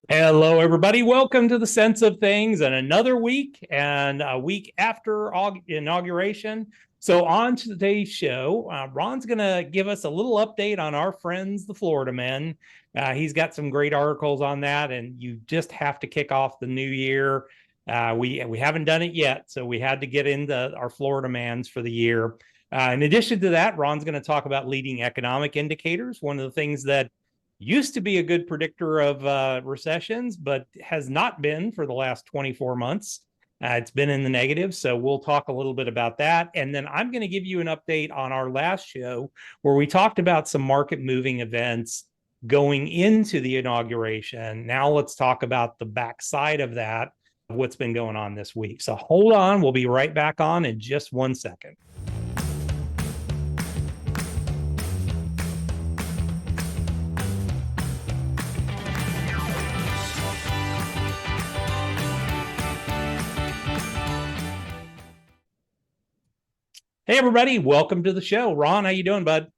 Hello, everybody. Welcome to the Sense of Things and another week and a week after inauguration. So, on today's show, Ron's going to give us a little update on our friends, the Florida men. He's got some great articles on that, and you just have to kick off the new year. We haven't done it yet, so we had to get into our Florida mans for the year. In addition to that, Ron's going to talk about leading economic indicators. One of the things that used to be a good predictor of recessions, but has not been for the last 24 months. It's been in the negative. So we'll talk a little bit about that. And then I'm going to give you an update on our last show where we talked about some market moving events going into the inauguration. Now let's talk about the backside of that, what's been going on this week. So hold on. We'll be right back on in just 1 second. Hey, everybody. Welcome to the show. Ron, how you doing, bud?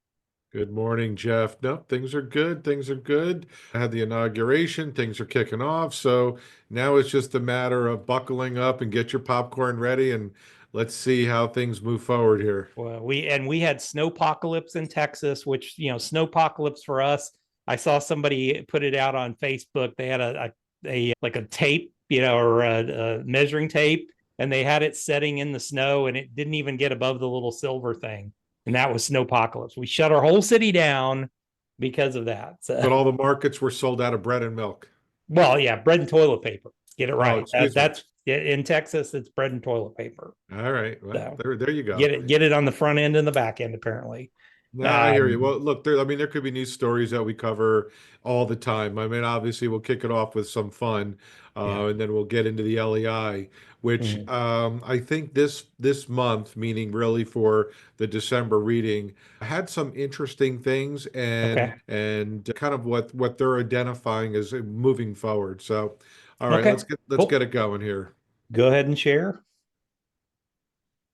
Good morning, Jeff. No, things are good. Things are good. I had the inauguration. Things are kicking off. So now it's just a matter of buckling up and get your popcorn ready and let's see how things move forward here. Well, we had Snowpocalypse in Texas, which, Snowpocalypse for us. I saw somebody put it out on Facebook. They had a like a tape, or a measuring tape, and they had it setting in the snow, and it didn't even get above the little silver thing. And that was Snowpocalypse. We shut our whole city down because of that. So, But all the markets were sold out of bread and milk. well, yeah, bread and toilet paper. Get it Oh, right. excuse me. That's in Texas. It's bread and toilet paper. All right. Well, So there you go. get it on the front end and the back end, apparently. No, I hear you. Um, Well, look, there could be news stories that we cover all the time. I mean, obviously, we'll kick it off with some fun, yeah. and then we'll get into the LEI, which Mhm. I think this month, meaning really for the December reading, had some interesting things and Okay. kind of what they're identifying as moving forward. So, all right, Okay. let's Cool. get it going here. Go ahead and share.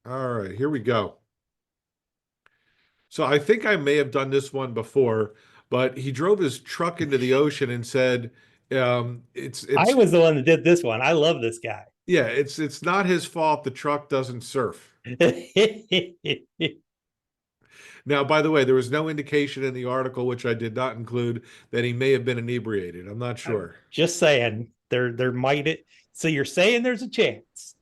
All right, here we go. So I think I may have done this one before, but he drove his truck into the ocean and said, I it's was the one that did this one. I love this guy. yeah, it's not his fault the truck doesn't surf." Now, by the way, there was no indication in the article, which I did not include, that he may have been inebriated. I'm not I'm sure. just saying there might it. So you're saying there's a chance.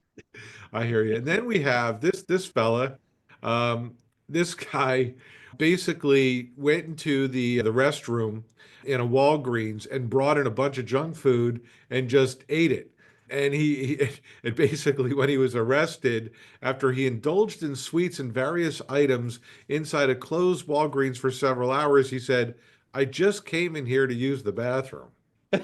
I hear you. And then we have this fella. Um, this guy basically went into the restroom in a Walgreens and brought in a bunch of junk food and just ate it. And he and basically when he was arrested after he indulged in sweets and various items inside a closed Walgreens for several hours, he said, "I just came in here to use the bathroom." Well,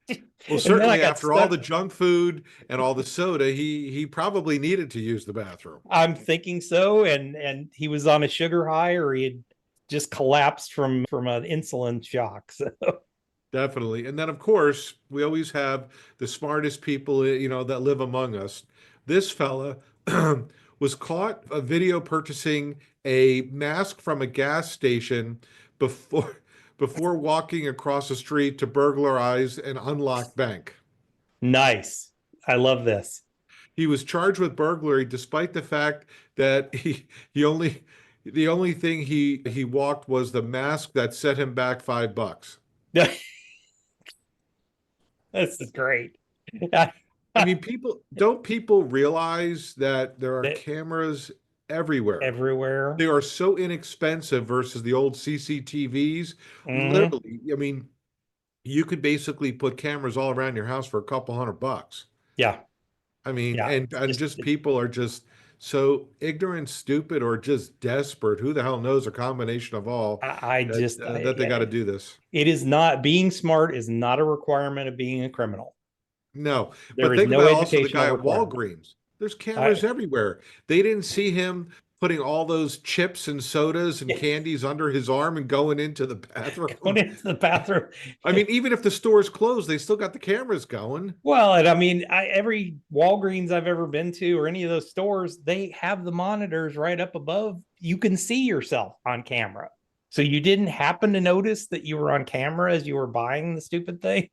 And then I certainly got after all stuck. the junk food and all the soda, he probably needed to use the bathroom. I'm thinking so. And he was on a sugar high, or he had just collapsed from an insulin shock. So Definitely. And then, of course, we always have the smartest people, that live among us. This fella was caught a video purchasing a mask from a gas station before before walking across the street to burglarize an unlocked bank. nice. I love this. He was charged with burglary despite the fact that he only the only thing he walked was the mask that set him back $5. This is great. I mean, people realize that there are cameras everywhere. Everywhere. They are so inexpensive versus the old CCTVs. Hmm. Literally, I mean, you could basically put cameras all around your house for a couple $100. Yeah. I mean, Yeah. and just people are just so ignorant, stupid, or just desperate. Who the hell knows? A combination of all I that just that they got to do this. it is not being smart is not a requirement of being a criminal. No, There but is think no about also the educational guy at requirement. Walgreens. There's I cameras everywhere. They didn't see him putting all those chips and sodas and candies under his arm and going into the going bathroom. into the bathroom. I mean, even if the store's closed, they still got the cameras going. Well, and I mean, every Walgreens I've ever been to, or any of those stores, they have the monitors right up above. You can see yourself on camera. So you didn't happen to notice that you were on camera as you were buying the stupid thing.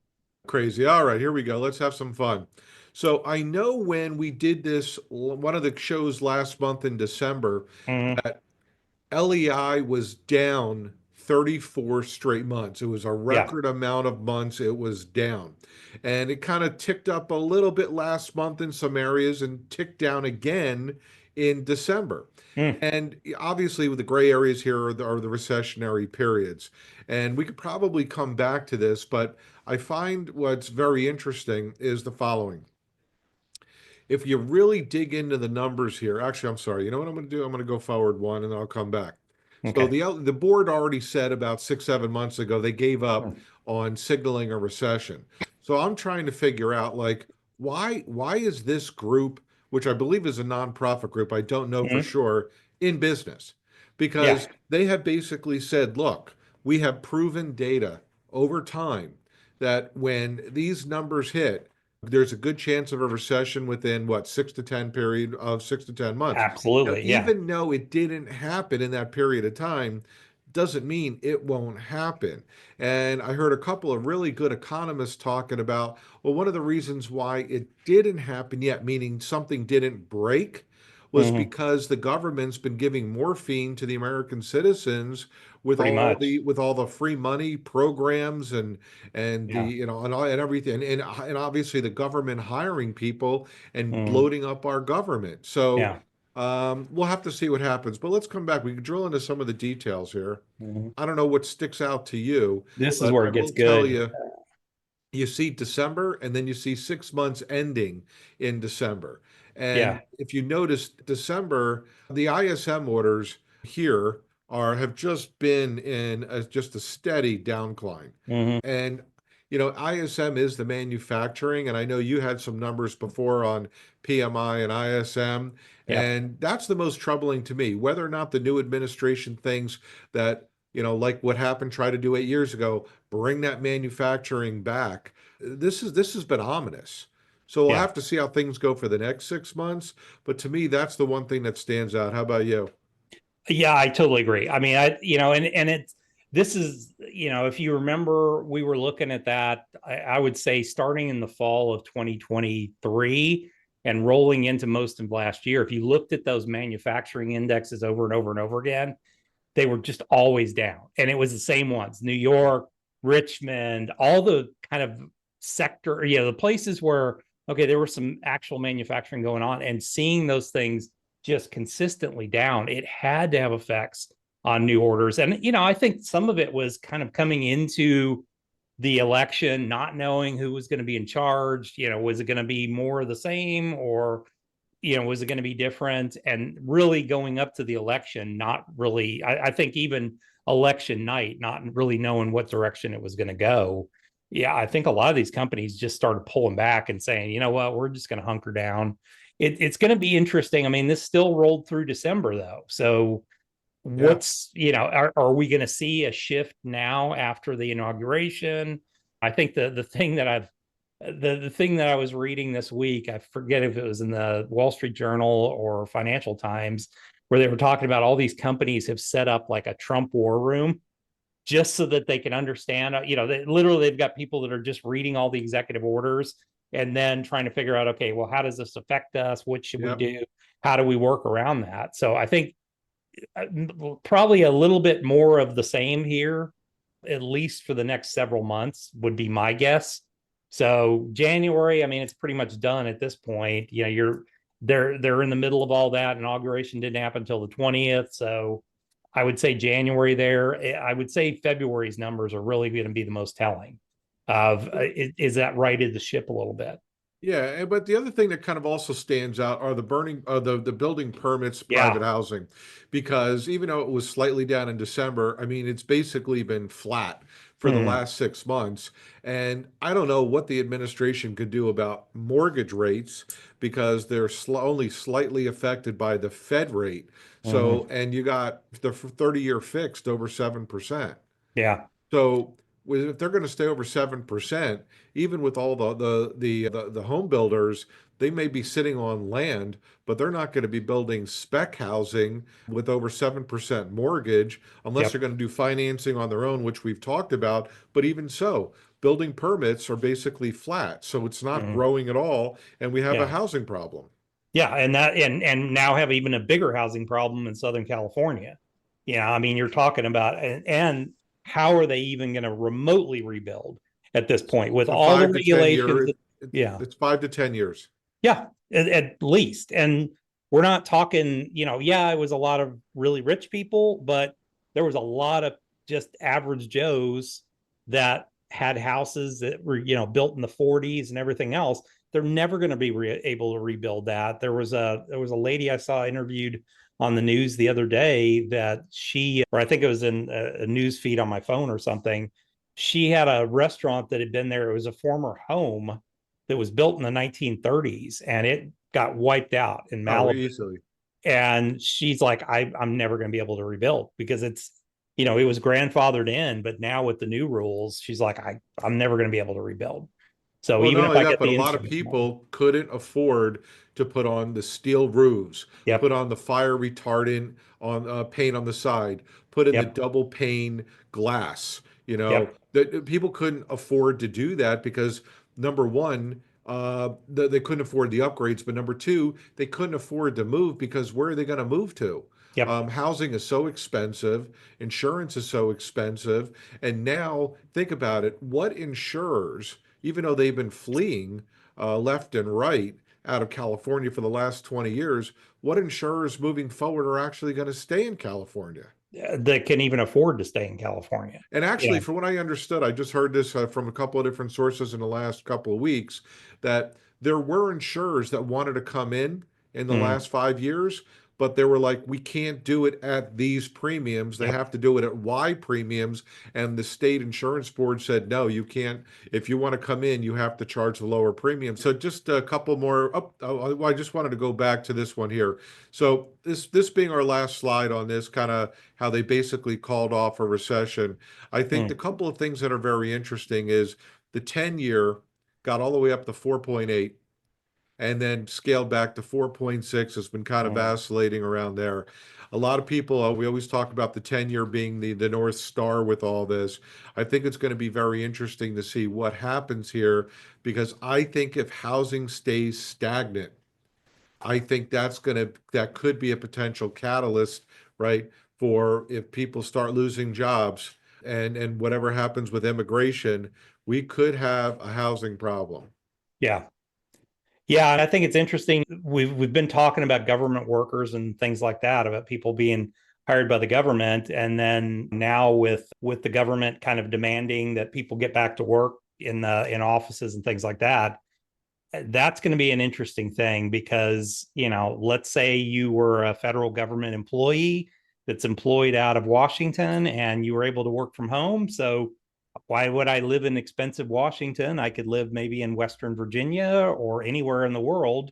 Crazy. All right, here we go. Let's have some fun. So I know when we did this, one of the shows last month in December, Mhm. that LEI was down 34 straight months. It was a Yeah. record amount of months it was down. And it kind of ticked up a little bit last month in some areas and ticked down again in December. Mm. And obviously, with the gray areas here are the recessionary periods. And we could probably come back to this, but I find what's very interesting is the following. If you really dig into the numbers here, actually, I'm sorry. You know what I'm going to do? I'm going to go forward one and then I'll come back. So Okay. the board already said about 6, 7 months ago they gave up Mm. on signaling a recession. So I'm trying to figure out like why is this group, which I believe is a nonprofit group, I don't know for Mhm. sure, in business? Yeah. Because they have basically said, look, we have proven data over time that when these numbers hit, there's a good chance of a recession within what 6 to 10 months. Now, Absolutely. Yeah. even though it didn't happen in that period of time, doesn't mean it won't happen. And I heard a couple of really good economists talking about, well, one of the reasons why it didn't happen yet, meaning something didn't break, was Mhm. because the government's been giving morphine to the American citizens with Pretty much. all the free money programs and the Yeah. and everything and obviously the government hiring people and Mhm. bloating up our government. So Yeah. we'll have to see what happens. But let's come back. We can drill into some of the details here. Mhm. I don't know what sticks out to you, This is but where I it gets will tell good. you, you see December and then you see 6 months ending in December. And Yeah. if you notice, December, the ISM orders here have just been in just a steady downcline. Mhm. And ISM is the manufacturing, and I know you had some numbers before on PMI and ISM, Yep. and that's the most troubling to me. Whether or not the new administration thinks that, like what happened, try to do 8 years ago, bring that manufacturing back. This has been ominous. So we'll Yeah. have to see how things go for the next 6 months. But to me, that's the one thing that stands out. How about you? Yeah, I totally agree. I mean, and it's this is, if you remember, we were looking at that, I would say starting in the fall of 2023 and rolling into most of last year. If you looked at those manufacturing indexes over and over and over again, they were just always down. And it was the same ones: New York, Richmond, all the kind of sector, the places where, okay, there was some actual manufacturing going on, and seeing those things just consistently down, it had to have effects on new orders. And, I think some of it was kind of coming into the election, not knowing who was going to be in charge. Was it going to be more of the same, or was it going to be different? And really going up to the election, not really, I think even election night, not really knowing what direction it was going to go. Yeah, I think a lot of these companies just started pulling back and saying, you know what, we're just going to hunker down. It's going to be interesting. I mean, this still rolled through December though. So Yeah. are we going to see a shift now after the inauguration? I think the thing that the thing that I was reading this week, I forget if it was in the Wall Street Journal or Financial Times, where they were talking about all these companies have set up like a Trump war room just so that they can understand. They've got people that are just reading all the executive orders and then trying to figure out, okay, well, how does this affect us? What should we Yep. do? How do we work around that? So I think probably a little bit more of the same here, at least for the next several months, would be my guess. So January, I mean, it's pretty much done at this point. They're in the middle of all that. Inauguration didn't happen until the 20th. So I would say January there. I would say February's numbers are really going to be the most telling of is that righted the ship a little bit. Yeah, but the other thing that kind of also stands out are the the building permits, private Yeah. housing, because even though it was slightly down in December, I mean, it's basically been flat for the Hmm. last 6 months. And I don't know what the administration could do about mortgage rates because they're only slightly affected by the Fed rate. So, Hmm. and you got the 30-year fixed over 7%. Yeah. So if they're going to stay over 7%, even with all the home builders, they may be sitting on land, but they're not going to be building spec housing with over 7% mortgage unless they're Yep. going to do financing on their own, which we've talked about. But even so, building permits are basically flat, so it's not Mhm. growing at all, and we have a Yeah. housing problem. Yeah, and now have even a bigger housing problem in Southern California. Yeah, I mean, you're talking about and how are they even going to remotely rebuild at this point with A all the 5 to 10 year, regulations? Yeah, it's 5 to 10 years. yeah, at least. And we're not talking, yeah, it was a lot of really rich people, but there was a lot of just average Joes that had houses that were, built in the 40s and everything else. They're never going to be able to rebuild that. There was a lady I saw interviewed on the news the other day that or I think it was in a news feed on my phone or something. She had a restaurant that had been there. It was a former home that was built in the 1930s and it got wiped out in Oh, Malibu. easily. And she's like, I'm never going to be able to rebuild because it was grandfathered in, but now with the new rules, she's like, I'm never going to be able to rebuild. So Well, even not if only I that, get but a the lot of insurance money. people couldn't afford to put on the steel roofs, put Yep. on the fire retardant on paint on the side, put in the Yep. double pane glass. You know, Yep. that people couldn't afford to do that because number one, they couldn't afford the upgrades, but number two, they couldn't afford to move because where are they going to move to? Yep. Housing is so expensive, insurance is so expensive, and now think about it. What insurers, even though they've been fleeing left and right out of California for the last 20 years, what insurers moving forward are actually going to stay in California? That can even afford to stay in California. And Yeah. actually, from what I understood, I just heard this from a couple of different sources in the last couple of weeks that there were insurers that wanted to come in the Mm, last 5 years, but they were like, we can't do it at these premiums. They yep. have to do it at Y premiums. And the state insurance board said, no, you can't. If you want to come in, you have to charge the lower premium. So just a couple more. I just wanted to go back to this one here. So this being our last slide on this, kind of how they basically called off a recession. I think the Mm, couple of things that are very interesting is the 10-year got all the way up to 4.8 and then scaled back to 4.6. It's been kind of mm. vacillating around there. A lot of people, we always talk about the 10-year being the North Star with all this. I think it's going to be very interesting to see what happens here because I think if housing stays stagnant, I think that could be a potential catalyst, right? For if people start losing jobs and whatever happens with immigration, we could have a housing problem. Yeah. Yeah, and I think it's interesting. We've been talking about government workers and things like that, about people being hired by the government, and then now with the government kind of demanding that people get back to work in offices and things like that. That's going to be an interesting thing because, let's say you were a federal government employee that's employed out of Washington and you were able to work from home. So why would I live in expensive Washington? I could live maybe in Western Virginia or anywhere in the world.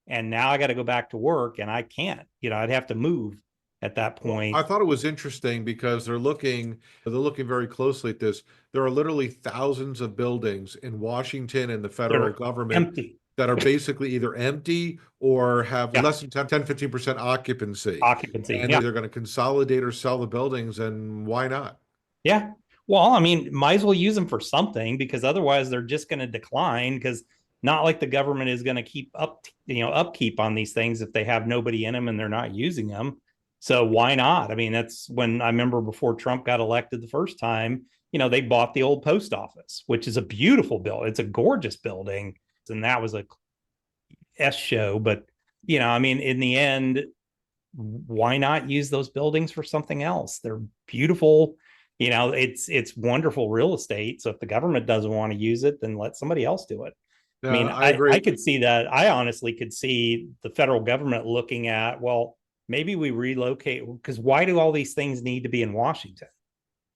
And now I got to go back to work and I can't, I'd have to move at that Well, I point thought it was interesting because they're looking very closely at this. There are literally thousands of buildings in Washington and the that federal are government empty. that are basically either empty or have Yeah. less than 10, 15% occupancy. Occupancy. And Yeah. they're either going to consolidate or sell the buildings, and why not? Yeah. Well, I mean, might as well use them for something because otherwise they're just going to decline because not like the government is going to keep upkeep on these things if they have nobody in them and they're not using them. So why not? I mean, that's when I remember before Trump got elected the first time, they bought the old post office, which is a beautiful building. It's a gorgeous building. And that was a S show. But, I mean, in the end, why not use those buildings for something else? They're beautiful. It's wonderful real estate. So if the government doesn't want to use it, then let somebody else do it. I Yeah, mean, I I agree. could see that. I honestly could see the federal government looking at, well, maybe we relocate because why do all these things need to be in Washington?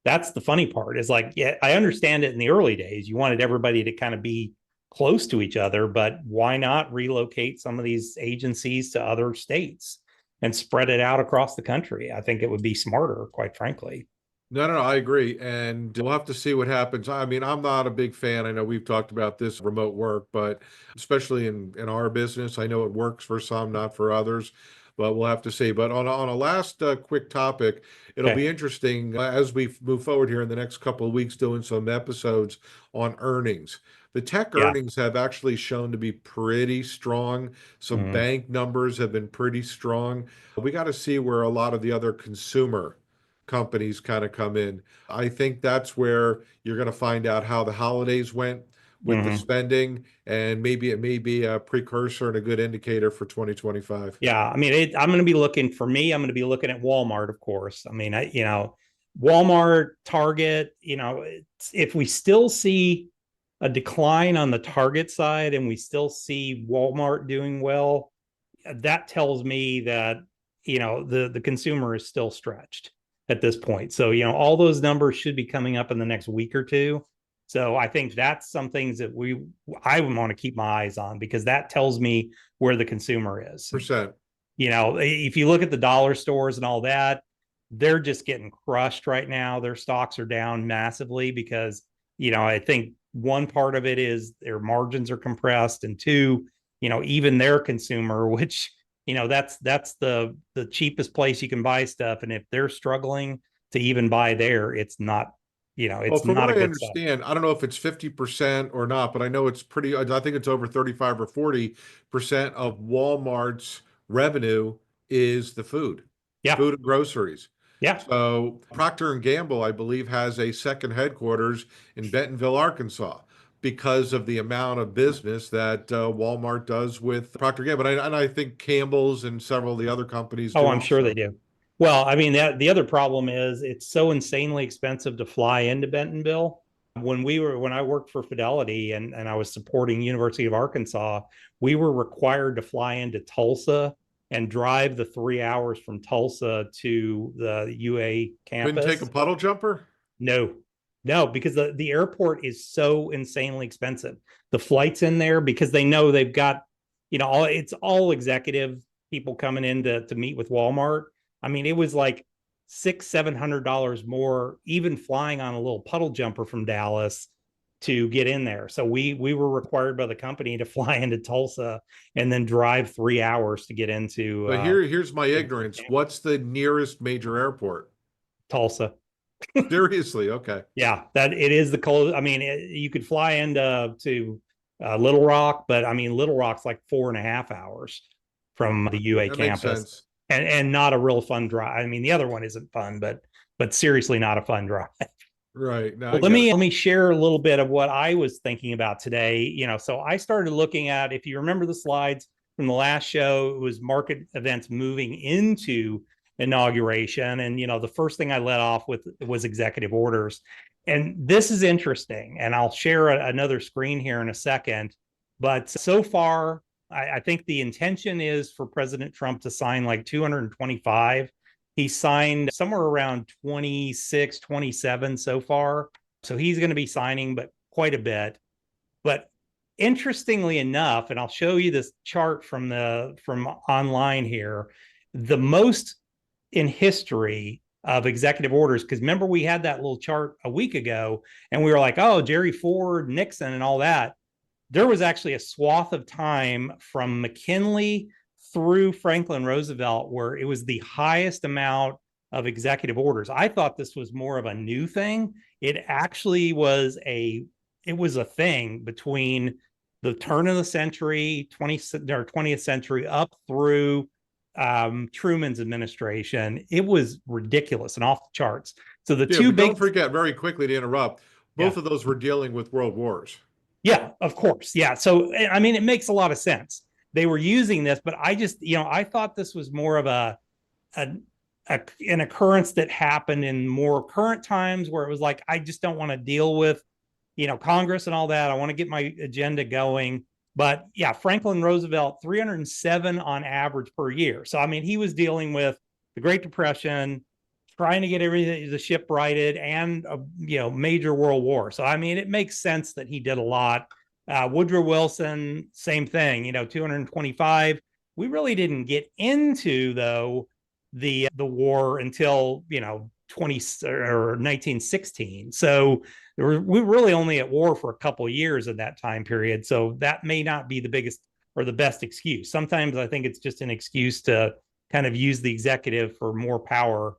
That's the funny part is like, yeah, I understand it in the early days. You wanted everybody to kind of be close to each other, but why not relocate some of these agencies to other states and spread it out across the country? I think it would be smarter, quite frankly. No, no, no, I agree. And we'll have to see what happens. I mean, I'm not a big fan. I know we've talked about this remote work, but especially in our business, I know it works for some, not for others. but we'll have to see. But on a last quick topic, it'll Okay. be interesting as we move forward here in the next couple of weeks doing some episodes on earnings. The tech Yeah. earnings have actually shown to be pretty strong. Some Mhm. bank numbers have been pretty strong. We got to see where a lot of the other consumer companies kind of come in. I think that's where you're going to find out how the holidays went with the Mhm. spending, and maybe it may be a precursor and a good indicator for 2025. Yeah, I mean, I'm going to be looking for me. I'm going to be looking at Walmart, of course. I mean, Walmart, Target. If we still see a decline on the Target side and we still see Walmart doing well, that tells me that the consumer is still stretched at this point. So all those numbers should be coming up in the next week or two. So I think that's some things that I want to keep my eyes on, because that tells me where the consumer is. Percent. If you look at the dollar stores and all that, they're just getting crushed right now. Their stocks are down massively because, I think one part of it is their margins are compressed, and two, even their consumer, which, that's the cheapest place you can buy stuff. And if they're struggling to even buy there, it's not, Well, it's from not what a I good sign. understand, I don't know if it's 50% or not, but I know it's pretty, I think it's over 35 or 40% of Walmart's revenue is the Yeah. food and groceries. Yeah. So Procter and Gamble, I believe, has a second headquarters in Bentonville, Arkansas, because of the amount of business that Walmart does with Procter and Gamble. And I think Campbell's and several of the other companies Oh, do I'm sure they also. do. Well, I mean, the other problem is it's so insanely expensive to fly into Bentonville. When I worked for Fidelity, and I was supporting University of Arkansas, we were required to fly into Tulsa and drive the 3 hours from Tulsa to the UA Couldn't take a campus. puddle jumper? No, no, because the airport is so insanely expensive. The flights in there, because they know they've got, it's all executive people coming in to meet with Walmart. I mean, it was like $700 more, even flying on a little puddle jumper from Dallas to get in there. So we were required by the company to fly into Tulsa and then drive 3 hours to get into But here's my ignorance. What's the nearest major airport? Tulsa. Seriously, okay. Yeah, that it is the cold. I mean, you could fly into to Little Rock, but I mean, Little Rock's like 4.5 hours from the UA That makes campus, sense. and not a real fun drive. I mean, the other one isn't fun, but seriously, not a fun drive. Right. Now Well, I let get it. me let me share a little bit of what I was thinking about today. So I started looking at, if you remember the slides from the last show, it was market events moving into inauguration. And the first thing I led off with was executive orders. And this is interesting. And I'll share another screen here in a second. But so far, I think the intention is for President Trump to sign like 225. He signed somewhere around 26, 27 so far. So he's going to be signing, but quite a bit. But interestingly enough, and I'll show you this chart from online here, the most in history of executive orders, because remember we had that little chart a week ago and we were like, oh, Jerry Ford, Nixon, and all that. There was actually a swath of time from McKinley through Franklin Roosevelt where it was the highest amount of executive orders. I thought this was more of a new thing. It actually was a thing between the turn of the century, 20th century, up through Truman's administration. It was ridiculous and off the charts. So the Yeah, two but don't big, forget, very quickly to interrupt, yeah, both of those were dealing with world wars. yeah, of course. Yeah. So, I mean, it makes a lot of sense. They were using this, but I just, I thought this was more of a, an occurrence that happened in more current times where it was like, I just don't want to deal with, Congress and all that. I want to get my agenda going. But yeah, Franklin Roosevelt, 307 on average per year. So, I mean, he was dealing with the Great Depression, trying to get everything, the ship righted, and a major world war. So I mean, it makes sense that he did a lot. Woodrow Wilson, same thing. 225. We really didn't get into though the war until 20 or 1916. So we were really only at war for a couple of years in that time period. So that may not be the biggest or the best excuse. Sometimes I think it's just an excuse to kind of use the executive for more power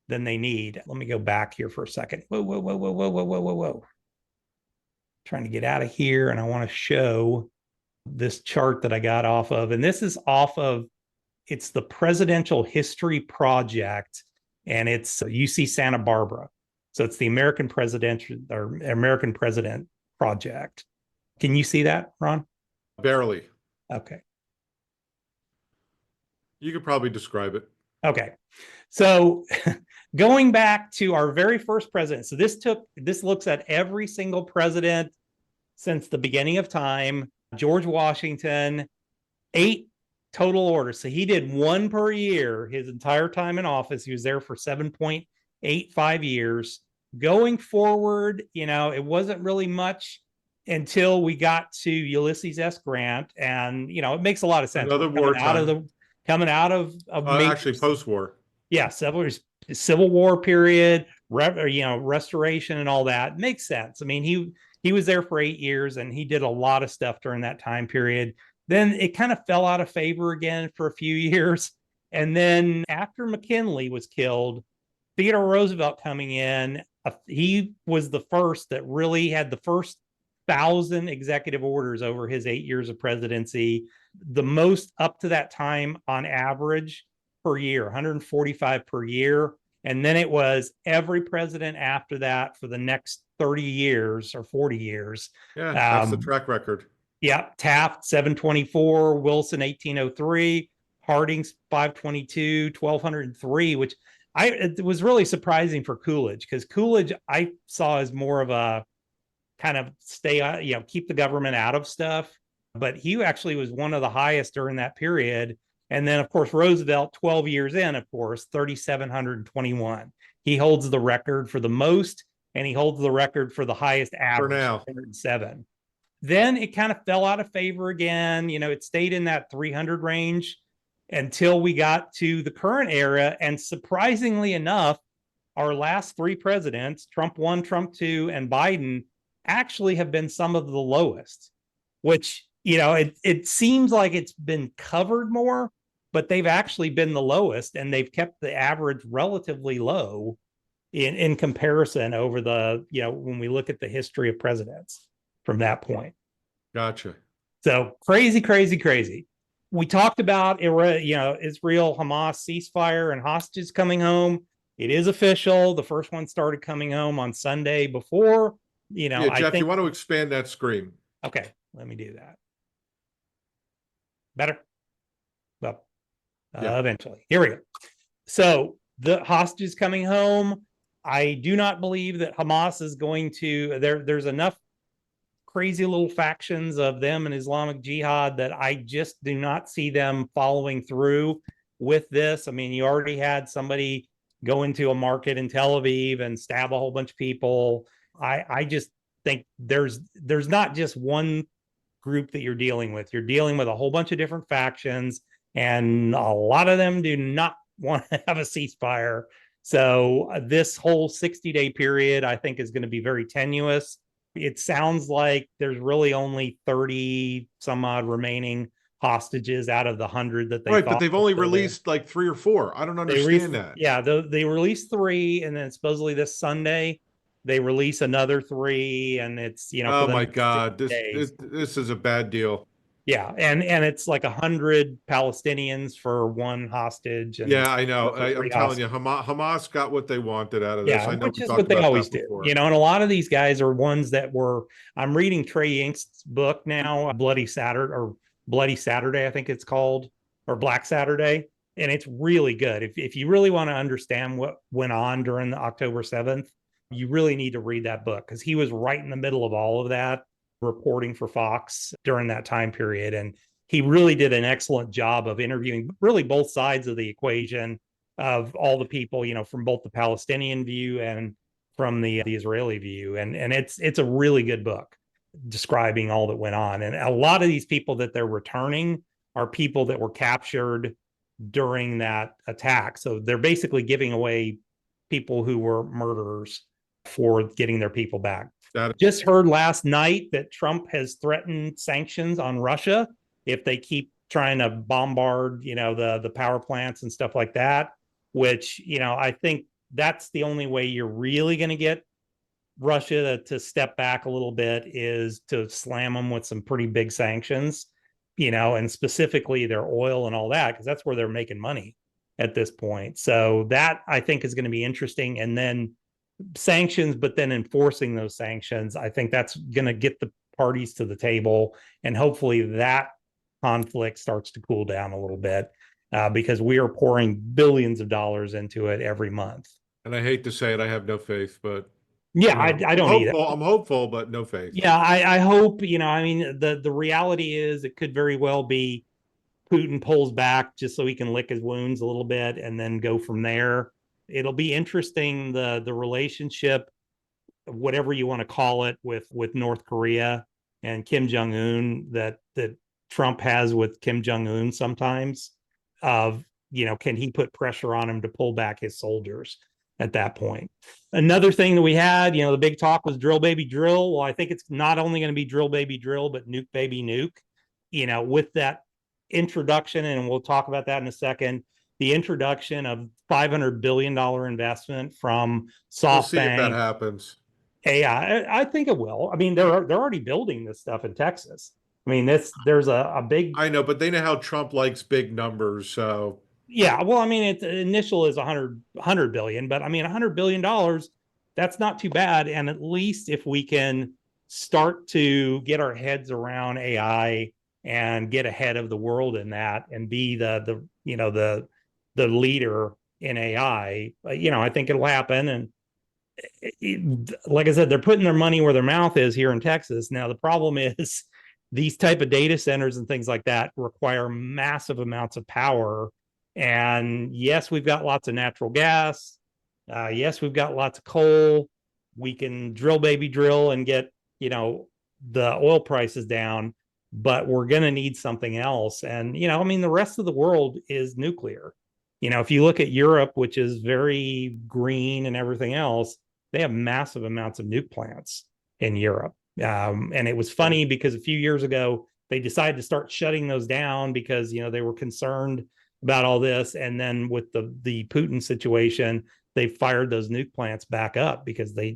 than they need. Let me go back here for a second. Whoa. Trying to get out of here, and I want to show this chart that I got off of. And this is off of, it's the Presidential History Project, and it's UC Santa Barbara. So it's the American Presidential or American President Project. Can you see that, Ron? Barely. Okay. You could probably describe it. Okay. So going back to our very first president. So this looks at every single president since the beginning of time. George Washington, 8 total orders. So he did 1 per year his entire time in office. He was there for 7.85 years. Going forward, it wasn't really much until we got to Ulysses S. Grant. And, it makes a lot of sense. Another wartime. Coming out of actually post-war. Yeah, Civil War period, restoration and all that. Makes sense. I mean, he was there for 8 years and he did a lot of stuff during that time period. Then it kind of fell out of favor again for a few years. And then after McKinley was killed, Theodore Roosevelt coming in, he was the first that really had the first 1,000 executive orders over his 8 years of presidency, the most up to that time on average per year, 145 per year. And then it was every president after that for the next 30 years or 40 years. Yeah, that's the track record. Yeah, Taft, 724, Wilson, 1803, Harding's 522, 1203, which it was really surprising for Coolidge, because Coolidge I saw as more of a kind of keep the government out of stuff. But he actually was one of the highest during that period. And then, of course, Roosevelt, 12 years in, of course, 3,721. He holds the record for the most, and he holds the record for the highest average, for now. 107. Then it kind of fell out of favor again. It stayed in that 300 range until we got to the current era. And surprisingly enough, our last 3 presidents, Trump 1, Trump 2, and Biden, actually have been some of the lowest, which, it seems like it's been covered more, but they've actually been the lowest, and they've kept the average relatively low in comparison over the, when we look at the history of presidents from that point. Gotcha. So crazy. We talked about, Israel-Hamas ceasefire and hostages coming home. It is official. The first one started coming home on Sunday before. Jeff, you want to expand that screen? Okay, let me do that. Better? Well, eventually. Here we go. So the hostages coming home. I do not believe that Hamas is going to, there's enough crazy little factions of them and Islamic Jihad that I just do not see them following through with this. I mean, you already had somebody go into a market in Tel Aviv and stab a whole bunch of people. I just think there's not just one group that you're dealing with. You're dealing with a whole bunch of different factions, and a lot of them do not want to have a ceasefire. So this whole 60-day period, I think, is going to be very tenuous. It sounds like there's really only 30 some odd remaining hostages out of the 100 that they right, but they've only released like 3 or 4. I don't understand that. Yeah, they released 3, and then supposedly this Sunday they release another 3, and it's oh my God, this is a bad deal. Yeah, and it's like 100 Palestinians for 1 hostage. And yeah, I know. I'm telling you, Hamas got what they wanted out of this. Yeah, I know, which is what they always do. And a lot of these guys are ones that were. I'm reading Trey Yingst's book now, Bloody Saturday, I think it's called, or Black Saturday, and it's really good. If you really want to understand what went on during the October 7th, you really need to read that book, because he was right in the middle of all of that, reporting for Fox during that time period. And he really did an excellent job of interviewing really both sides of the equation, of all the people, from both the Palestinian view and from the Israeli view. And it's a really good book describing all that went on. And a lot of these people that they're returning are people that were captured during that attack. So they're basically giving away people who were murderers for getting their people back. Just heard last night that Trump has threatened sanctions on Russia if they keep trying to bombard, the power plants and stuff like that, which, I think that's the only way you're really going to get Russia to step back a little bit, is to slam them with some pretty big sanctions, and specifically their oil and all that, because that's where they're making money at this point. So that, I think, is going to be interesting. And then sanctions, but then enforcing those sanctions, I think that's going to get the parties to the table, and hopefully that conflict starts to cool down a little bit, because we are pouring billions of dollars into it every month. And I hate to say it, I have no faith, but Yeah, I don't either. I'm hopeful, but no faith. Yeah, I hope, the reality is it could very well be Putin pulls back just so he can lick his wounds a little bit and then go from there. It'll be interesting, the relationship, whatever you want to call it, with North Korea and Kim Jong-un, that Trump has with Kim Jong-un sometimes, of, can he put pressure on him to pull back his soldiers at that point. Another thing that we had, the big talk was drill baby drill. Well, I think it's not only going to be drill baby drill, but nuke baby nuke, with that introduction, and we'll talk about that in a second, the introduction of $500 billion investment from SoftBank. We'll see if that happens. I think it will. I mean, they're already building this stuff in Texas. I mean, there's a big. I know, but they know how Trump likes big numbers, so. Yeah, well, I mean, its initial is 100 billion, but I mean, $100 billion, that's not too bad. And at least if we can start to get our heads around AI and get ahead of the world in that, and be the leader in AI, I think it'll happen. And like I said, they're putting their money where their mouth is here in Texas. Now, the problem is these type of data centers and things like that require massive amounts of power. And yes, we've got lots of natural gas. Yes, we've got lots of coal. We can drill baby drill and get, the oil prices down, but we're going to need something else. And, I mean, the rest of the world is nuclear. If you look at Europe, which is very green and everything else, they have massive amounts of nuke plants in Europe. And it was funny because a few years ago, they decided to start shutting those down because, they were concerned about all this. And then with the Putin situation, they fired those nuke plants back up because they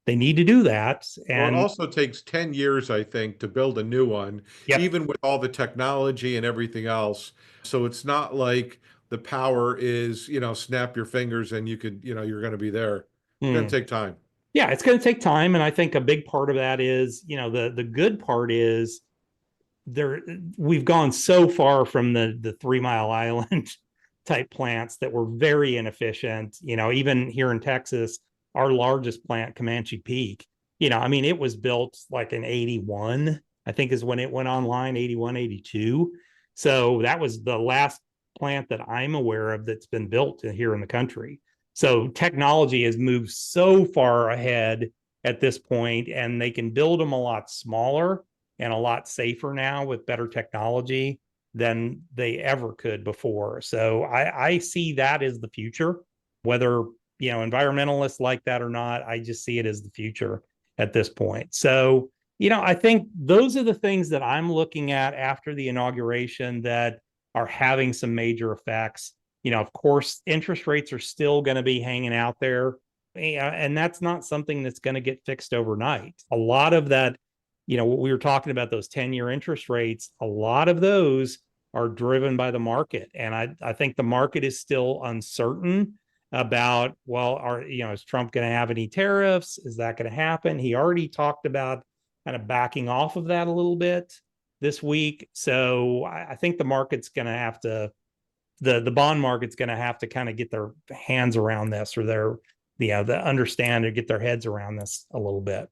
need to do that. And well, it also takes 10 years, I think, to build a new one, yep. Even with all the technology and everything else. So it's not like the power is, snap your fingers and you could, you're going to be there. It's going to take time. Yeah, it's going to take time. And I think a big part of that is, the good part is we've gone so far from the 3 Mile Island type plants that were very inefficient. Even here in Texas, our largest plant, Comanche Peak, I mean, it was built like in 81, I think is when it went online, 81, 82. So that was the last plant that I'm aware of that's been built here in the country. So technology has moved so far ahead at this point, and they can build them a lot smaller and a lot safer now with better technology than they ever could before. So I see that as the future, whether, environmentalists like that or not. I just see it as the future at this point. So, I think those are the things that I'm looking at after the inauguration that are having some major effects. Of course, interest rates are still going to be hanging out there. And that's not something that's going to get fixed overnight. A lot of that, what we were talking about, those 10-year interest rates, a lot of those are driven by the market. And I think the market is still uncertain about, well, is Trump going to have any tariffs? Is that going to happen? He already talked about kind of backing off of that a little bit this week. So I think the market's going to have to, the bond market's going to have to kind of get their hands around this, or they understand or get their heads around this a little bit.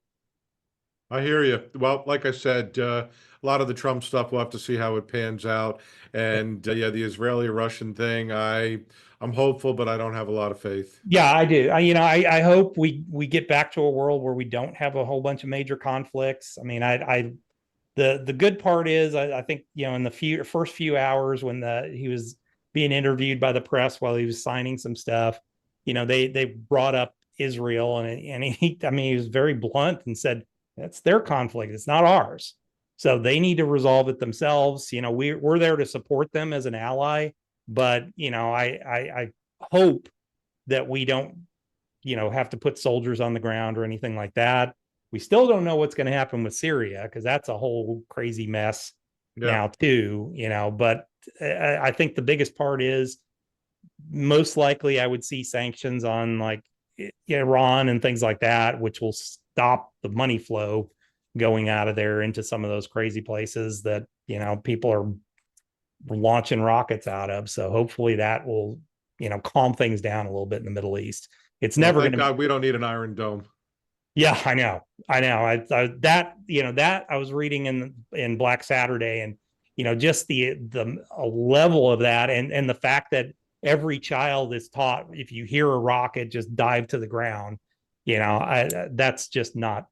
I hear you. Well, like I said, a lot of the Trump stuff, we'll have to see how it pans out. And yeah, the Israeli-Russian thing, I'm hopeful, but I don't have a lot of faith. Yeah, I do. I hope we get back to a world where we don't have a whole bunch of major conflicts. I mean, the good part is I think, in the first few hours when he was being interviewed by the press while he was signing some stuff, they brought up Israel, and he was very blunt and said, that's their conflict. It's not ours. So they need to resolve it themselves. We're there to support them as an ally, but I hope that we don't have to put soldiers on the ground or anything like that. We still don't know what's going to happen with Syria, because that's a whole crazy mess now too, but I think the biggest part is most likely I would see sanctions on like Iran and things like that, which will stop the money flow going out of there into some of those crazy places that, people are launching rockets out of. So hopefully that will, calm things down a little bit in the Middle East. It's never going to. Thank God we don't need an Iron Dome. Yeah, I know. That I was reading in Black Saturday, and just the level of that, and the fact that every child is taught, if you hear a rocket, just dive to the ground. That's just not.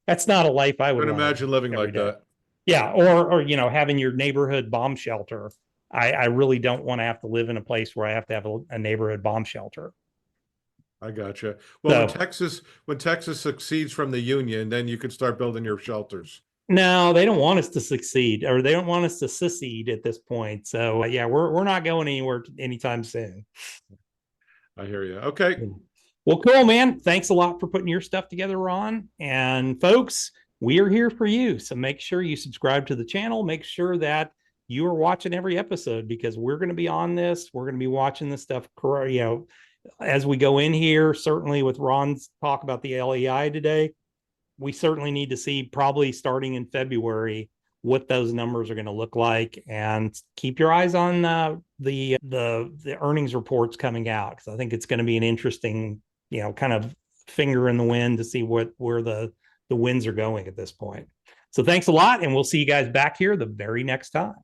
That's not a life I would Couldn't imagine living like that. Yeah, or having your neighborhood bomb shelter. I really don't want to have to live in a place where I have to have a neighborhood bomb shelter. I gotcha. Well, when Texas succeeds from the Union, then you could start building your shelters. No, they don't want us to succeed, or they don't want us to secede at this point. So yeah, we're not going anywhere anytime soon. I hear you. Okay. Well, cool, man. Thanks a lot for putting your stuff together, Ron. And folks, we are here for you. So make sure you subscribe to the channel. Make sure that you are watching every episode, because we're going to be on this. We're going to be watching this stuff, as we go in here. Certainly with Ron's talk about the LEI today, we certainly need to see, probably starting in February, what those numbers are going to look like, and keep your eyes on the earnings reports coming out, because I think it's going to be an interesting, kind of finger in the wind to see where the winds are going at this point. So thanks a lot, and we'll see you guys back here the very next time.